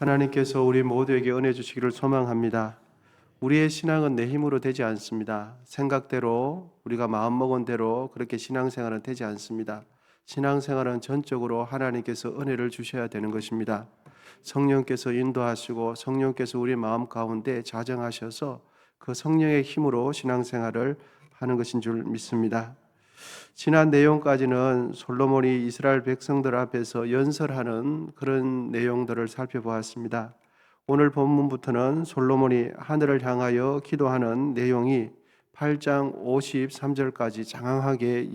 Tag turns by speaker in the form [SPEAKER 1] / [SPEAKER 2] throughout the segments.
[SPEAKER 1] 하나님께서 우리 모두에게 은혜 주시기를 소망합니다. 우리의 신앙은 내 힘으로 되지 않습니다. 생각대로 우리가 마음먹은 대로 그렇게 신앙생활은 되지 않습니다. 신앙생활은 전적으로 하나님께서 은혜를 주셔야 되는 것입니다. 성령께서 인도하시고 성령께서 우리 마음 가운데 자정하셔서 그 성령의 힘으로 신앙생활을 하는 것인 줄 믿습니다. 지난 내용까지는 솔로몬이 이스라엘 백성들 앞에서 연설하는 그런 내용들을 살펴보았습니다. 오늘 본문부터는 솔로몬이 하늘을 향하여 기도하는 내용이 8장 53절까지 장황하게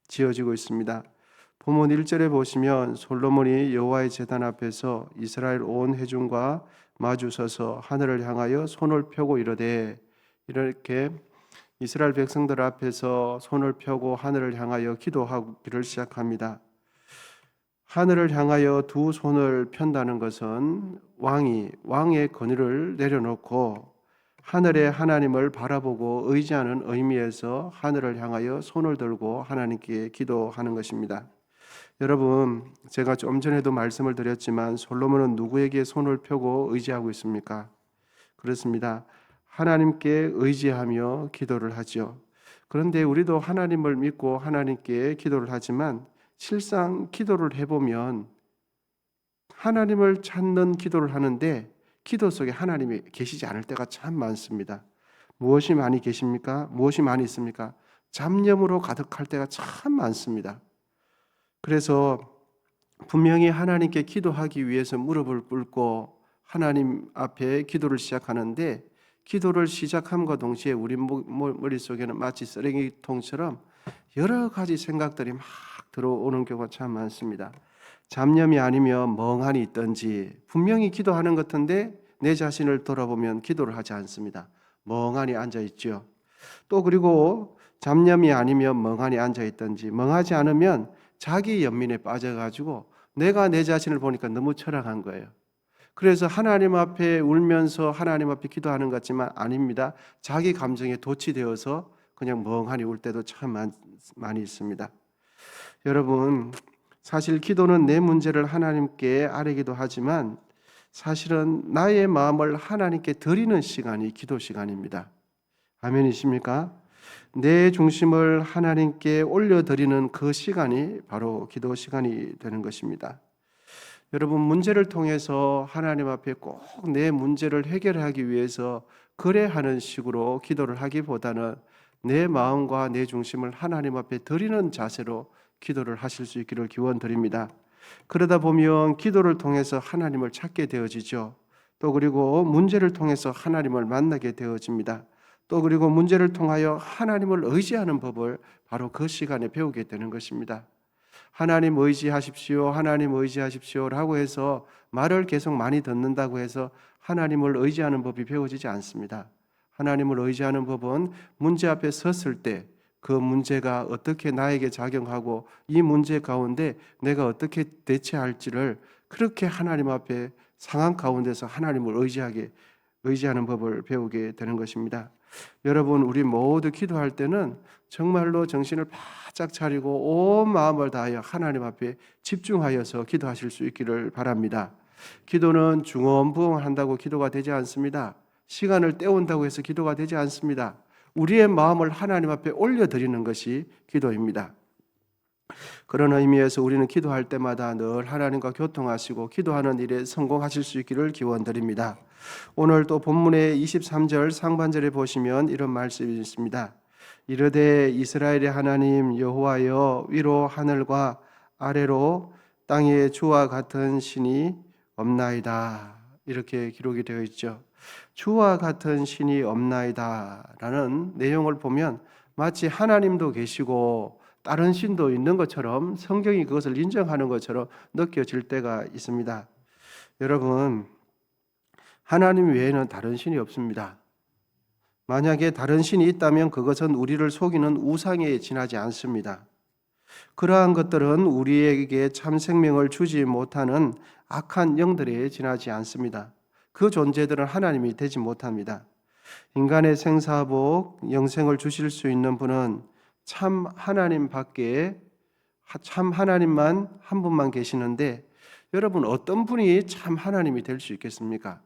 [SPEAKER 1] 지어지고 있습니다. 본문 1절에 보시면 솔로몬이 여호와의 제단 앞에서 이스라엘 온 회중과 마주서서 하늘을 향하여 손을 펴고 이르되, 이렇게 이스라엘 백성들 앞에서 손을 펴고 하늘을 향하여 기도하기를 시작합니다. 하늘을 향하여 두 손을 편다는 것은 왕의 권위를 내려놓고 하늘의 하나님을 바라보고 의지하는 의미에서 하늘을 향하여 손을 들고 하나님께 기도하는 것입니다. 여러분, 제가 좀 전에도 말씀을 드렸지만 솔로몬은 누구에게 손을 펴고 의지하고 있습니까? 그렇습니다. 하나님께 의지하며 기도를 하죠. 그런데 우리도 하나님을 믿고 하나님께 기도를 하지만 실상 기도를 해보면 하나님을 찾는 기도를 하는데 기도 속에 하나님이 계시지 않을 때가 참 많습니다. 무엇이 많이 계십니까? 무엇이 많이 있습니까? 잡념으로 가득할 때가 참 많습니다. 그래서 분명히 하나님께 기도하기 위해서 무릎을 꿇고 하나님 앞에 기도를 시작하는데 기도를 시작함과 동시에 우리 머릿속에는 마치 쓰레기통처럼 여러 가지 생각들이 막 들어오는 경우가 참 많습니다. 잡념이 아니면 멍하니 있든지 분명히 기도하는 것 같은데 내 자신을 돌아보면 기도를 하지 않습니다. 멍하니 앉아있죠. 또 그리고 잡념이 아니면 멍하니 앉아있든지 멍하지 않으면 자기 연민에 빠져가지고 내가 내 자신을 보니까 너무 철학한 거예요. 그래서 하나님 앞에 울면서 하나님 앞에 기도하는 것 같지만 아닙니다. 자기 감정에 도취되어서 그냥 멍하니 울 때도 참 많이 있습니다. 여러분, 사실 기도는 내 문제를 하나님께 아뢰기도 하지만 사실은 나의 마음을 하나님께 드리는 시간이 기도 시간입니다. 아멘이십니까? 내 중심을 하나님께 올려드리는 그 시간이 바로 기도 시간이 되는 것입니다. 여러분, 문제를 통해서 하나님 앞에 꼭 내 문제를 해결하기 위해서 거래하는 식으로 기도를 하기보다는 내 마음과 내 중심을 하나님 앞에 드리는 자세로 기도를 하실 수 있기를 기원드립니다. 그러다 보면 기도를 통해서 하나님을 찾게 되어지죠. 또 그리고 문제를 통해서 하나님을 만나게 되어집니다. 또 그리고 문제를 통하여 하나님을 의지하는 법을 바로 그 시간에 배우게 되는 것입니다. 하나님 의지하십시오, 하나님 의지하십시오라고 해서 말을 계속 많이 듣는다고 해서 하나님을 의지하는 법이 배워지지 않습니다. 하나님을 의지하는 법은 문제 앞에 섰을 때 그 문제가 어떻게 나에게 작용하고 이 문제 가운데 내가 어떻게 대처할지를 그렇게 하나님 앞에 상황 가운데서 하나님을 의지하는 법을 배우게 되는 것입니다. 여러분, 우리 모두 기도할 때는 정말로 정신을 바짝 차리고 온 마음을 다하여 하나님 앞에 집중하여서 기도하실 수 있기를 바랍니다. 기도는 중언부언한다고 기도가 되지 않습니다. 시간을 때운다고 해서 기도가 되지 않습니다. 우리의 마음을 하나님 앞에 올려드리는 것이 기도입니다. 그런 의미에서 우리는 기도할 때마다 늘 하나님과 교통하시고 기도하는 일에 성공하실 수 있기를 기원드립니다. 오늘 또 본문의 23절 상반절에 보시면 이런 말씀이 있습니다. 이르되 이스라엘의 하나님 여호와여, 위로 하늘과 아래로 땅에 주와 같은 신이 없나이다. 이렇게 기록이 되어 있죠. 주와 같은 신이 없나이다 라는 내용을 보면 마치 하나님도 계시고 다른 신도 있는 것처럼 성경이 그것을 인정하는 것처럼 느껴질 때가 있습니다. 여러분, 하나님 외에는 다른 신이 없습니다. 만약에 다른 신이 있다면 그것은 우리를 속이는 우상에 지나지 않습니다. 그러한 것들은 우리에게 참 생명을 주지 못하는 악한 영들에 지나지 않습니다. 그 존재들은 하나님이 되지 못합니다. 인간의 생사복, 영생을 주실 수 있는 분은 참 하나님밖에 참 하나님만 한 분만 계시는데 여러분, 어떤 분이 참 하나님이 될 수 있겠습니까?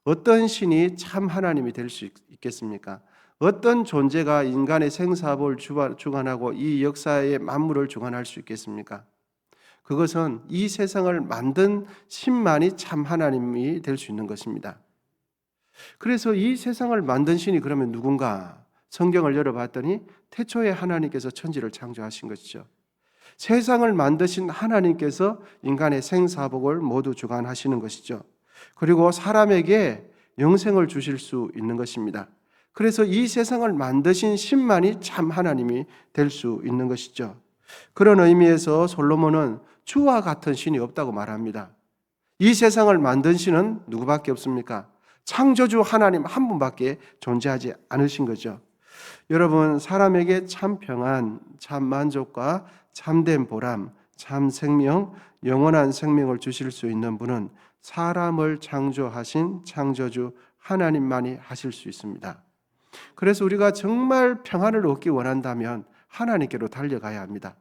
[SPEAKER 1] 어떤 신이 참 하나님이 될 수 있겠습니까? 어떤 존재가 인간의 생사를 주관하고 이 역사의 만물을 주관할 수 있겠습니까? 그것은 이 세상을 만든 신만이 참 하나님이 될 수 있는 것입니다. 그래서 이 세상을 만든 신이 그러면 누군가? 성경을 열어봤더니 태초에 하나님께서 천지를 창조하신 것이죠. 세상을 만드신 하나님께서 인간의 생사복을 모두 주관하시는 것이죠. 그리고 사람에게 영생을 주실 수 있는 것입니다. 그래서 이 세상을 만드신 신만이 참 하나님이 될 수 있는 것이죠. 그런 의미에서 솔로몬은 주와 같은 신이 없다고 말합니다. 이 세상을 만든 신은 누구밖에 없습니까? 창조주 하나님 한 분밖에 존재하지 않으신 거죠. 여러분, 사람에게 참 평안, 참 만족과 참된 보람, 참 생명, 영원한 생명을 주실 수 있는 분은 사람을 창조하신 창조주 하나님만이 하실 수 있습니다. 그래서 우리가 정말 평안을 얻기 원한다면 하나님께로 달려가야 합니다.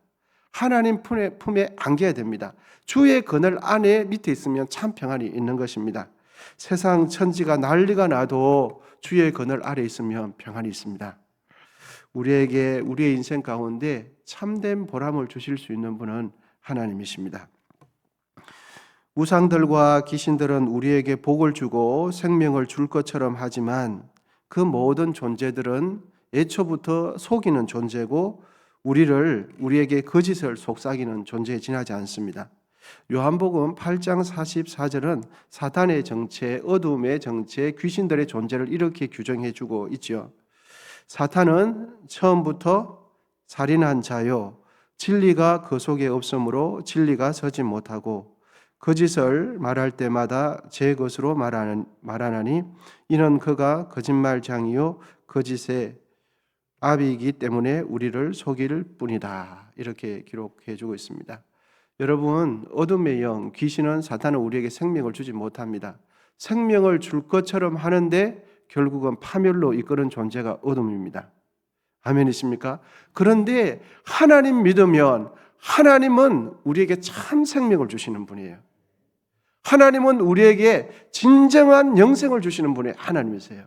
[SPEAKER 1] 하나님 품에 안겨야 됩니다. 주의 그늘 안에 밑에 있으면 참 평안이 있는 것입니다. 세상 천지가 난리가 나도 주의 그늘 아래 있으면 평안이 있습니다. 우리에게 우리의 인생 가운데 참된 보람을 주실 수 있는 분은 하나님이십니다. 우상들과 귀신들은 우리에게 복을 주고 생명을 줄 것처럼 하지만 그 모든 존재들은 애초부터 속이는 존재고 우리에게 거짓을 속삭이는 존재에 지나지 않습니다. 요한복음 8장 44절은 사탄의 정체, 어둠의 정체, 귀신들의 존재를 이렇게 규정해 주고 있죠. 사탄은 처음부터 살인한 자요, 진리가 그 속에 없으므로 진리가 서지 못하고 거짓을 말할 때마다 제 것으로 말하나니 이는 그가 거짓말장이요 거짓의 아비이기 때문에 우리를 속일 뿐이다. 이렇게 기록해 주고 있습니다. 여러분, 어둠의 영, 귀신은 사탄은 우리에게 생명을 주지 못합니다. 생명을 줄 것처럼 하는데 결국은 파멸로 이끄는 존재가 어둠입니다. 아멘이십니까? 그런데 하나님 믿으면 하나님은 우리에게 참 생명을 주시는 분이에요. 하나님은 우리에게 진정한 영생을 주시는 분이 하나님이세요.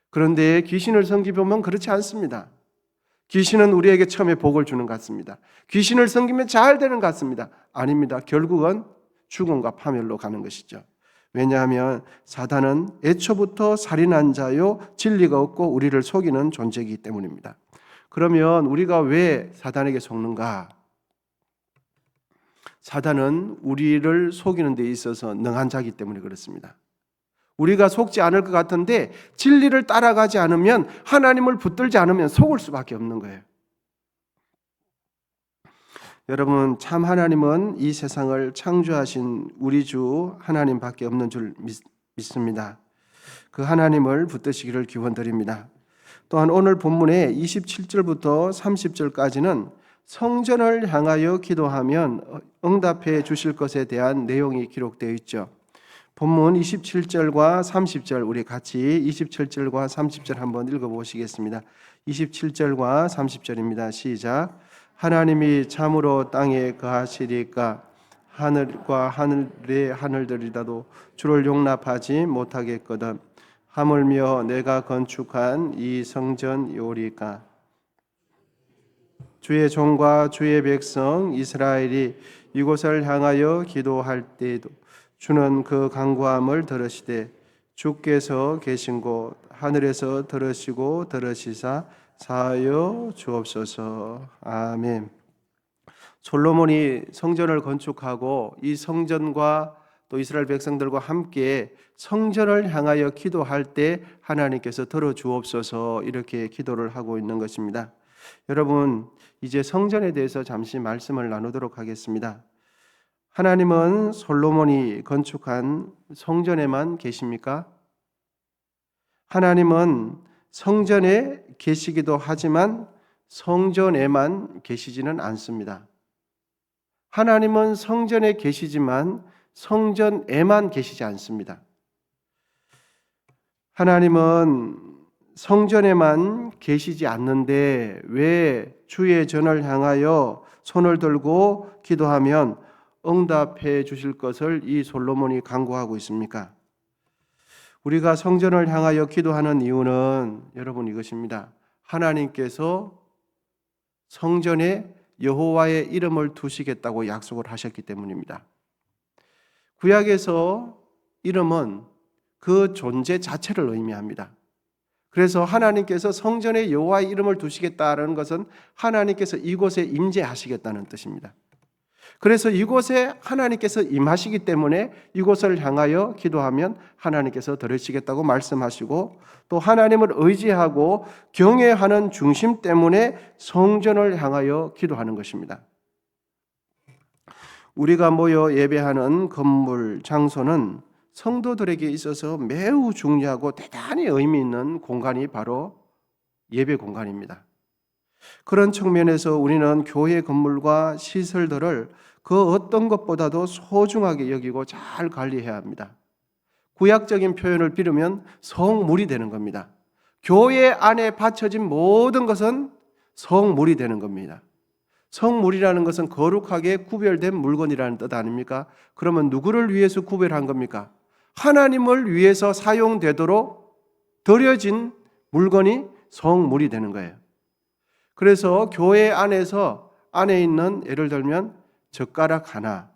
[SPEAKER 1] 그런데 귀신을 섬기면 그렇지 않습니다. 귀신은 우리에게 처음에 복을 주는 것 같습니다. 귀신을 섬기면 잘 되는 것 같습니다. 아닙니다. 결국은 죽음과 파멸로 가는 것이죠. 왜냐하면 사단은 애초부터 살인한 자요 진리가 없고 우리를 속이는 존재이기 때문입니다. 그러면 우리가 왜 사단에게 속는가? 사단은 우리를 속이는 데 있어서 능한 자이기 때문에 그렇습니다. 우리가 속지 않을 것 같은데 진리를 따라가지 않으면, 하나님을 붙들지 않으면 속을 수밖에 없는 거예요. 여러분, 참 하나님은 이 세상을 창조하신 우리 주 하나님밖에 없는 줄 믿습니다. 그 하나님을 붙드시기를 기원드립니다. 또한 오늘 본문의 27절부터 30절까지는 성전을 향하여 기도하면 응답해 주실 것에 대한 내용이 기록되어 있죠. 본문 27절과 30절 우리 같이 27절과 30절 한번 읽어보시겠습니다. 27절과 30절입니다. 시작. 하나님이 참으로 땅에 거하시리까 하늘과 하늘의 하늘들이라도 주를 용납하지 못하겠거든. 하물며 내가 건축한 이 성전이오리까. 주의 종과 주의 백성 이스라엘이 이곳을 향하여 기도할 때에도 주는 그 간구함을 들으시되 주께서 계신 곳 하늘에서 들으시고 들으시사 사하여 주옵소서. 아멘. 솔로몬이 성전을 건축하고 이 성전과 또 이스라엘 백성들과 함께 성전을 향하여 기도할 때 하나님께서 들어주옵소서 이렇게 기도를 하고 있는 것입니다. 여러분, 이제 성전에 대해서 잠시 말씀을 나누도록 하겠습니다. 하나님은 솔로몬이 건축한 성전에만 계십니까? 하나님은 성전에 계시기도 하지만 성전에만 계시지는 않습니다. 하나님은 성전에 계시지만 성전에만 계시지 않습니다. 하나님은 성전에만 계시지 않는데 왜 주의 전을 향하여 손을 들고 기도하면 응답해 주실 것을 이 솔로몬이 간구하고 있습니까? 우리가 성전을 향하여 기도하는 이유는 여러분 이것입니다. 하나님께서 성전에 여호와의 이름을 두시겠다고 약속을 하셨기 때문입니다. 구약에서 이름은 그 존재 자체를 의미합니다. 그래서 하나님께서 성전에 여호와의 이름을 두시겠다는 것은 하나님께서 이곳에 임재하시겠다는 뜻입니다. 그래서 이곳에 하나님께서 임하시기 때문에 이곳을 향하여 기도하면 하나님께서 들으시겠다고 말씀하시고, 또 하나님을 의지하고 경외하는 중심 때문에 성전을 향하여 기도하는 것입니다. 우리가 모여 예배하는 건물, 장소는 성도들에게 있어서 매우 중요하고 대단히 의미 있는 공간이 바로 예배 공간입니다. 그런 측면에서 우리는 교회 건물과 시설들을 그 어떤 것보다도 소중하게 여기고 잘 관리해야 합니다. 구약적인 표현을 빌으면 성물이 되는 겁니다. 교회 안에 바쳐진 모든 것은 성물이 되는 겁니다. 성물이라는 것은 거룩하게 구별된 물건이라는 뜻 아닙니까? 그러면 누구를 위해서 구별한 겁니까? 하나님을 위해서 사용되도록 드려진 물건이 성물이 되는 거예요. 그래서 교회 안에 있는, 예를 들면 젓가락 하나,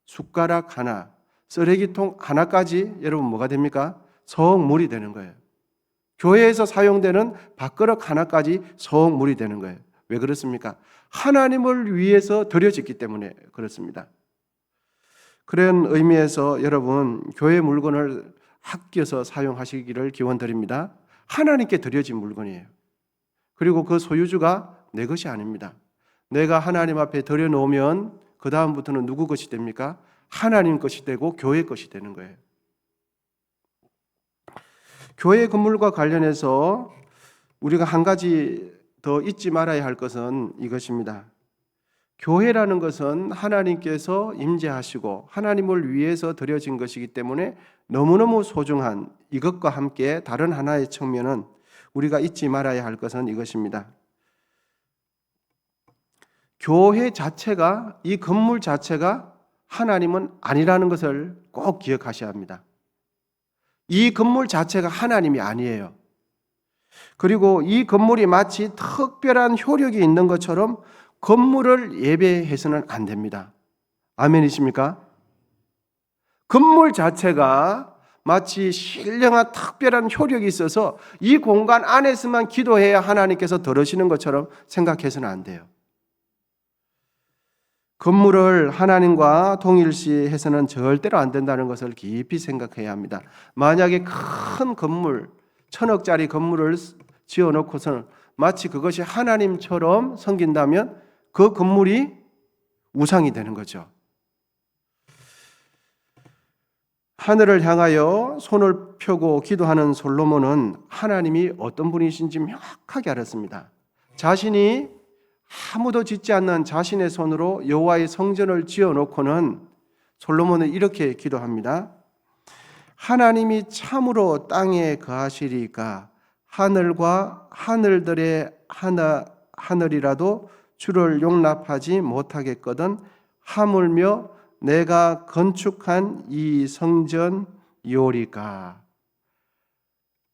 [SPEAKER 1] 숟가락 하나, 쓰레기통 하나까지 여러분 뭐가 됩니까? 성물이 되는 거예요. 교회에서 사용되는 밥그릇 하나까지 성물이 되는 거예요. 왜 그렇습니까? 하나님을 위해서 드려졌기 때문에 그렇습니다. 그런 의미에서 여러분 교회 물건을 아껴서 사용하시기를 기원드립니다. 하나님께 드려진 물건이에요. 그리고 그 소유주가 내 것이 아닙니다. 내가 하나님 앞에 드려놓으면 그 다음부터는 누구 것이 됩니까? 하나님 것이 되고 교회 것이 되는 거예요. 교회 건물과 관련해서 우리가 한 가지 더 잊지 말아야 할 것은 이것입니다. 교회라는 것은 하나님께서 임재하시고 하나님을 위해서 드려진 것이기 때문에 너무너무 소중한 이것과 함께 다른 하나의 측면은 우리가 잊지 말아야 할 것은 이것입니다. 교회 자체가, 이 건물 자체가 하나님은 아니라는 것을 꼭 기억하셔야 합니다. 이 건물 자체가 하나님이 아니에요. 그리고 이 건물이 마치 특별한 효력이 있는 것처럼 건물을 예배해서는 안 됩니다. 아멘이십니까? 건물 자체가 마치 신령한 특별한 효력이 있어서 이 공간 안에서만 기도해야 하나님께서 들으시는 것처럼 생각해서는 안 돼요. 건물을 하나님과 동일시해서는 절대로 안 된다는 것을 깊이 생각해야 합니다. 만약에 큰 건물, 1000억짜리 건물을 지어놓고서는 마치 그것이 하나님처럼 섬긴다면 그 건물이 우상이 되는 거죠. 하늘을 향하여 손을 펴고 기도하는 솔로몬은 하나님이 어떤 분이신지 명확하게 알았습니다. 자신이 아무도 짓지 않는 자신의 손으로 여호와의 성전을 지어놓고는 솔로몬은 이렇게 기도합니다. 하나님이 참으로 땅에 거하시리까 하늘과 하늘들의 하늘이라도 주를 용납하지 못하겠거든 하물며 내가 건축한 이 성전이오리까.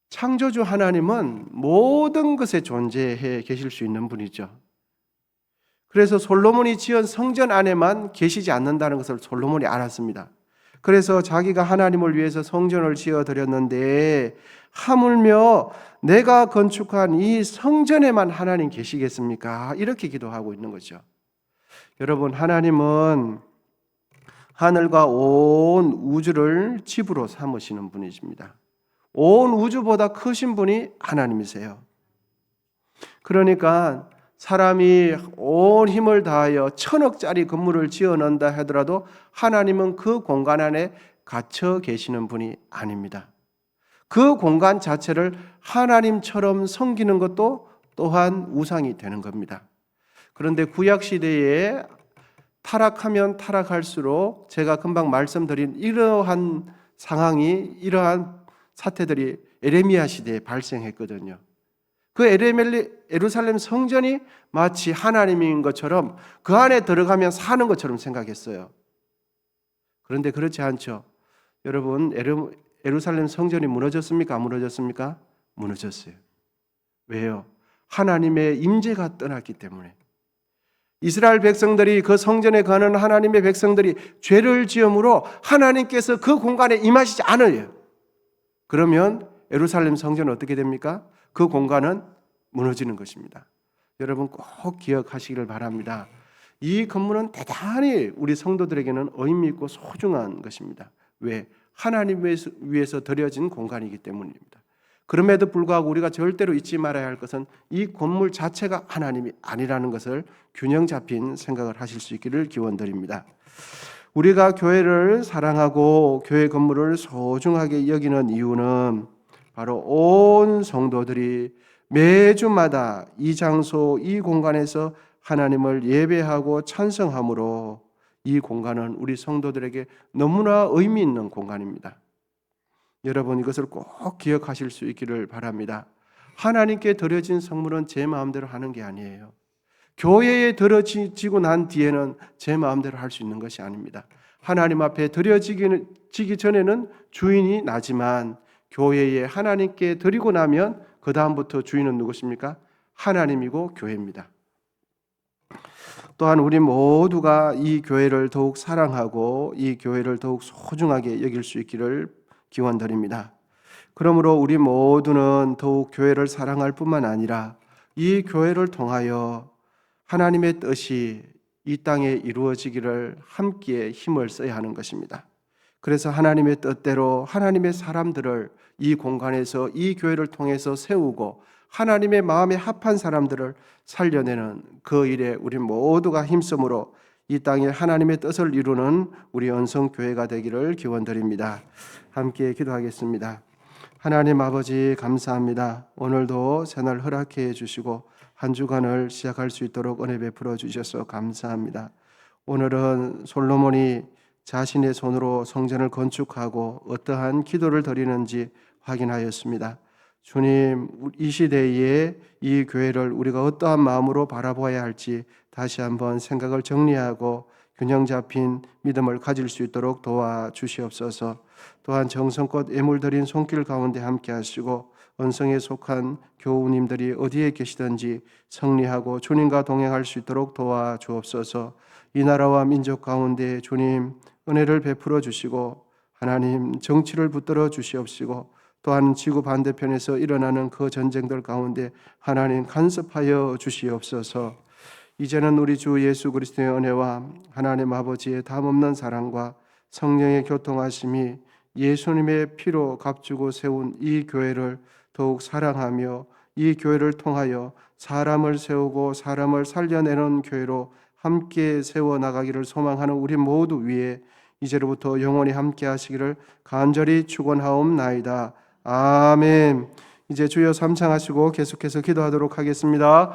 [SPEAKER 1] 창조주 하나님은 모든 것에 존재해 계실 수 있는 분이죠. 그래서 솔로몬이 지은 성전 안에만 계시지 않는다는 것을 솔로몬이 알았습니다. 그래서 자기가 하나님을 위해서 성전을 지어드렸는데 하물며 내가 건축한 이 성전에만 하나님 계시겠습니까? 이렇게 기도하고 있는 거죠. 여러분, 하나님은 하늘과 온 우주를 집으로 삼으시는 분이십니다. 온 우주보다 크신 분이 하나님이세요. 그러니까 사람이 온 힘을 다하여 1000억짜리 건물을 지어낸다 하더라도 하나님은 그 공간 안에 갇혀 계시는 분이 아닙니다. 그 공간 자체를 하나님처럼 섬기는 것도 또한 우상이 되는 겁니다. 그런데 구약시대에 타락하면 타락할수록 제가 금방 말씀드린 이러한 상황이, 이러한 사태들이 에레미야 시대에 발생했거든요. 그 예루살렘 성전이 마치 하나님인 것처럼 그 안에 들어가면 사는 것처럼 생각했어요. 그런데 그렇지 않죠. 여러분, 예루살렘 성전이 무너졌습니까? 안 무너졌습니까? 무너졌어요. 왜요? 하나님의 임재가 떠났기 때문에. 이스라엘 백성들이, 그 성전에 가는 하나님의 백성들이 죄를 지음으로 하나님께서 그 공간에 임하시지 않아요. 그러면 예루살렘 성전은 어떻게 됩니까? 그 공간은 무너지는 것입니다. 여러분 꼭 기억하시기를 바랍니다. 이 건물은 대단히 우리 성도들에게는 의미 있고 소중한 것입니다. 왜? 하나님 위해서 드려진 공간이기 때문입니다. 그럼에도 불구하고 우리가 절대로 잊지 말아야 할 것은 이 건물 자체가 하나님이 아니라는 것을 균형 잡힌 생각을 하실 수 있기를 기원드립니다. 우리가 교회를 사랑하고 교회 건물을 소중하게 여기는 이유는 바로 온 성도들이 매주마다 이 장소, 이 공간에서 하나님을 예배하고 찬송함으로 이 공간은 우리 성도들에게 너무나 의미 있는 공간입니다. 여러분 이것을 꼭 기억하실 수 있기를 바랍니다. 하나님께 드려진 성물은 제 마음대로 하는 게 아니에요. 교회에 드려지고 난 뒤에는 제 마음대로 할 수 있는 것이 아닙니다. 하나님 앞에 드려지기 전에는 주인이 나지만 교회에 하나님께 드리고 나면 그 다음부터 주인은 누구십니까? 하나님이고 교회입니다. 또한 우리 모두가 이 교회를 더욱 사랑하고 이 교회를 더욱 소중하게 여길 수 있기를 기원드립니다. 그러므로 우리 모두는 더욱 교회를 사랑할 뿐만 아니라 이 교회를 통하여 하나님의 뜻이 이 땅에 이루어지기를 함께 힘을 써야 하는 것입니다. 그래서 하나님의 뜻대로 하나님의 사람들을 이 공간에서 이 교회를 통해서 세우고 하나님의 마음에 합한 사람들을 살려내는 그 일에 우리 모두가 힘쓰므로 이 땅에 하나님의 뜻을 이루는 우리 언성교회가 되기를 기원드립니다. 함께 기도하겠습니다. 하나님 아버지 감사합니다. 오늘도 새날 허락해 주시고 한 주간을 시작할 수 있도록 은혜 베풀어 주셔서 감사합니다. 오늘은 솔로몬이 자신의 손으로 성전을 건축하고 어떠한 기도를 드리는지 확인하였습니다. 주님, 이 시대에 이 교회를 우리가 어떠한 마음으로 바라보아야 할지 다시 한번 생각을 정리하고 균형 잡힌 믿음을 가질 수 있도록 도와주시옵소서. 또한 정성껏 예물 드린 손길 가운데 함께 하시고 언성에 속한 교우님들이 어디에 계시든지 승리하고 주님과 동행할 수 있도록 도와주옵소서. 이 나라와 민족 가운데 주님 은혜를 베풀어 주시고 하나님 정치를 붙들어 주시옵시고 또한 지구 반대편에서 일어나는 그 전쟁들 가운데 하나님 간섭하여 주시옵소서. 이제는 우리 주 예수 그리스도의 은혜와 하나님 아버지의 담없는 사랑과 성령의 교통하심이 예수님의 피로 값주고 세운 이 교회를 더욱 사랑하며 이 교회를 통하여 사람을 세우고 사람을 살려내는 교회로 함께 세워나가기를 소망하는 우리 모두 위에 이제로부터 영원히 함께 하시기를 간절히 축원하옵나이다. 아멘. 이제 주여 삼창하시고 계속해서 기도하도록 하겠습니다.